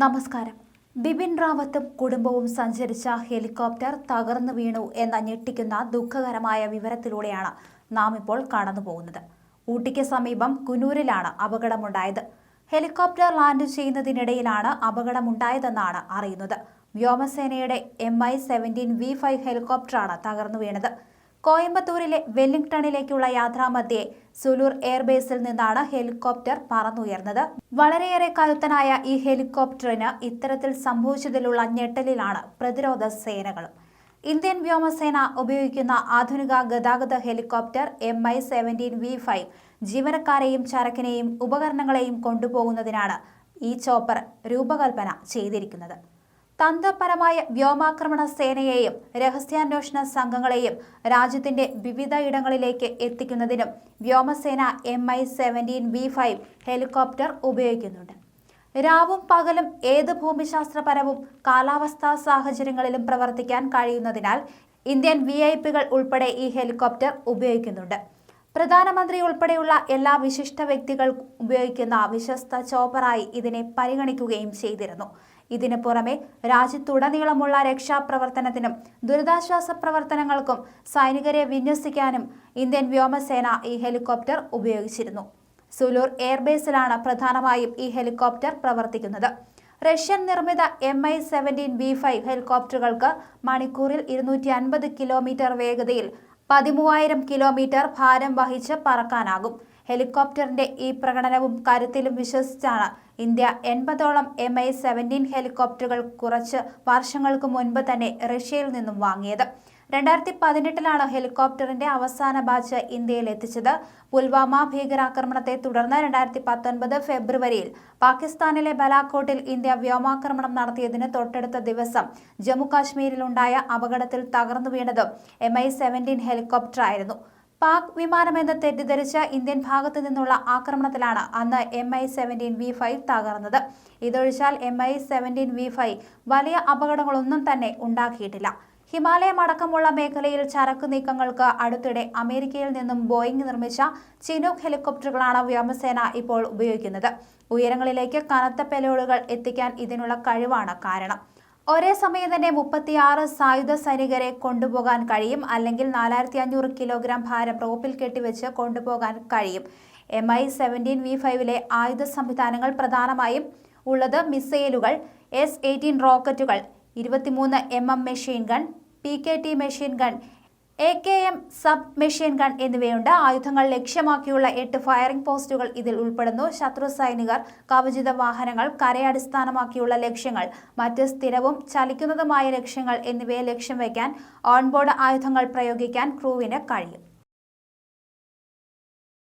നമസ്കാരം. ബിപിൻ റാവത്തും കുടുംബവും സഞ്ചരിച്ച ഹെലികോപ്റ്റർ തകർന്നു വീണു എന്ന ഞെട്ടിക്കുന്ന ദുഃഖകരമായ വിവരത്തിലൂടെയാണ് നാം ഇപ്പോൾ കടന്നുപോകുന്നത്. ഊട്ടിക്ക് സമീപം കുനൂരിലാണ് അപകടമുണ്ടായത്. ഹെലികോപ്റ്റർ ലാൻഡ് ചെയ്യുന്നതിനിടയിലാണ് അപകടമുണ്ടായതെന്നാണ് അറിയുന്നത്. വ്യോമസേനയുടെ MI-17V5 ഹെലികോപ്റ്ററാണ് തകർന്നു വീണത്. കോയമ്പത്തൂരിലെ വെല്ലിംഗ്ടണിലേക്കുള്ള യാത്രാമധ്യേ സുലൂർ എയർബേസിൽ നിന്നാണ് ഹെലികോപ്റ്റർ പറന്നുയർന്നത്. വളരെയേറെ കരുത്തനായ ഈ ഹെലികോപ്റ്ററിന് ഇത്തരത്തിൽ സംഭവിച്ചതിലുള്ള ഞെട്ടലിലാണ് പ്രതിരോധ സേനകളും. ഇന്ത്യൻ വ്യോമസേന ഉപയോഗിക്കുന്ന ആധുനിക ഗതാഗത ഹെലികോപ്റ്റർ MI-17V5 ജീവനക്കാരെയും ചരക്കിനെയും ഉപകരണങ്ങളെയും കൊണ്ടുപോകുന്നതിനാണ് ഈ ചോപ്പർ രൂപകൽപ്പന ചെയ്തിരിക്കുന്നത്. തന്ത്രപരമായ വ്യോമാക്രമണ സേനയെയും രഹസ്യാന്വേഷണ സംഘങ്ങളെയും രാജ്യത്തിന്റെ വിവിധ ഇടങ്ങളിലേക്ക് എത്തിക്കുന്നതിനും വ്യോമസേന MI-17V5 ഹെലികോപ്റ്റർ ഉപയോഗിക്കുന്നുണ്ട്. രാവും പകലും ഏത് ഭൂമിശാസ്ത്രപരവും കാലാവസ്ഥാ സാഹചര്യങ്ങളിലും പ്രവർത്തിക്കാൻ കഴിയുന്നതിനാൽ ഇന്ത്യൻ VIP-കൾ ഉൾപ്പെടെ ഈ ഹെലികോപ്റ്റർ ഉപയോഗിക്കുന്നുണ്ട്. പ്രധാനമന്ത്രി ഉൾപ്പെടെയുള്ള എല്ലാ വിശിഷ്ട വ്യക്തികൾ ഉപയോഗിക്കുന്ന വിശ്വസ്ത ചോപ്പറായി ഇതിനെ പരിഗണിക്കുകയും ചെയ്തിരുന്നു. ഇതിനു പുറമെ രാജ്യത്തുടനീളമുള്ള രക്ഷാപ്രവർത്തനത്തിനും ദുരിതാശ്വാസ പ്രവർത്തനങ്ങൾക്കും സൈനികരെ വിന്യസിക്കാനും ഇന്ത്യൻ വ്യോമസേന ഈ ഹെലികോപ്റ്റർ ഉപയോഗിച്ചിരുന്നു. സുലൂർ എയർബേസിലാണ് പ്രധാനമായും ഈ ഹെലികോപ്റ്റർ പ്രവർത്തിക്കുന്നത്. റഷ്യൻ നിർമ്മിത MI-17V5 ഹെലികോപ്റ്ററുകൾക്ക് മണിക്കൂറിൽ 250 കിലോമീറ്റർ വേഗതയിൽ 13,000 കിലോമീറ്റർ ഭാരം വഹിച്ച് പറക്കാനാകും. ഹെലികോപ്റ്ററിന്റെ ഈ പ്രകടനവും കരുത്തിലും വിശ്വസിച്ചാണ് ഇന്ത്യ 80ഓളം MI-17 ഹെലികോപ്റ്ററുകൾ കുറച്ച് വർഷങ്ങൾക്ക് മുൻപ് തന്നെ റഷ്യയിൽ നിന്നും വാങ്ങിയത്. 2018 ഹെലികോപ്റ്ററിന്റെ അവസാന ബാച്ച് ഇന്ത്യയിൽ എത്തിച്ചത്. പുൽവാമ ഭീകരാക്രമണത്തെ തുടർന്ന് 2019 ഫെബ്രുവരിയിൽ പാകിസ്ഥാനിലെ ബലാക്കോട്ടിൽ ഇന്ത്യ വ്യോമാക്രമണം നടത്തിയതിന് തൊട്ടടുത്ത ദിവസം ജമ്മു കാശ്മീരിലുണ്ടായ അപകടത്തിൽ തകർന്നു വീണതും MI-17 ഹെലികോപ്റ്ററായിരുന്നു. പാക് വിമാനമെന്ന് തെറ്റിദ്ധരിച്ച ഇന്ത്യൻ ഭാഗത്തു നിന്നുള്ള ആക്രമണത്തിലാണ് അന്ന് MI-17V5 തകർന്നത്. ഇതൊഴിച്ചാൽ MI-17V5 വലിയ അപകടങ്ങളൊന്നും തന്നെ ഉണ്ടാക്കിയിട്ടില്ല. ഹിമാലയം അടക്കമുള്ള മേഖലയിൽ ചരക്ക് നീക്കങ്ങൾക്ക് അടുത്തിടെ അമേരിക്കയിൽ നിന്നും ബോയിങ് നിർമ്മിച്ച ചിനൂക്ക് ഹെലികോപ്റ്ററുകളാണ് വ്യോമസേന ഇപ്പോൾ ഉപയോഗിക്കുന്നത്. ഉയരങ്ങളിലേക്ക് കനത്ത പെലോഡുകൾ എത്തിക്കാൻ ഇതിനുള്ള കഴിവാണ് കാരണം. ഒരേ സമയം തന്നെ 36 സായുധ സൈനികരെ കൊണ്ടുപോകാൻ കഴിയും. അല്ലെങ്കിൽ 4500 കിലോഗ്രാം ഭാരം റോപ്പിൽ കെട്ടിവെച്ച് കൊണ്ടുപോകാൻ കഴിയും. MI-17V5ലെ ആയുധ സംവിധാനങ്ങൾ പ്രധാനമായും ഉള്ളത് മിസൈലുകൾ, S-18 റോക്കറ്റുകൾ, 23 mm machine gun, PKT machine gun, AKM sub machine gun എന്നിവയുണ്ട്. ആയുധങ്ങൾ ലക്ഷ്യമാക്കിയുള്ള 8 ഫയറിംഗ് പോസ്റ്റുകൾ ഇതിൽ ഉൾപ്പെടുന്നു. ശത്രു സൈനികർ, കവചിത വാഹനങ്ങൾ, കരയടിസ്ഥാനമാക്കിയുള്ള ലക്ഷ്യങ്ങൾ, മറ്റ് സ്ഥിരവും ചലിക്കുന്നതുമായ ലക്ഷ്യങ്ങൾ എന്നിവയെ ലക്ഷ്യം വയ്ക്കാൻ ഓൺബോർഡ് ആയുധങ്ങൾ പ്രയോഗിക്കാൻ ക്രൂവിന് കഴിയും.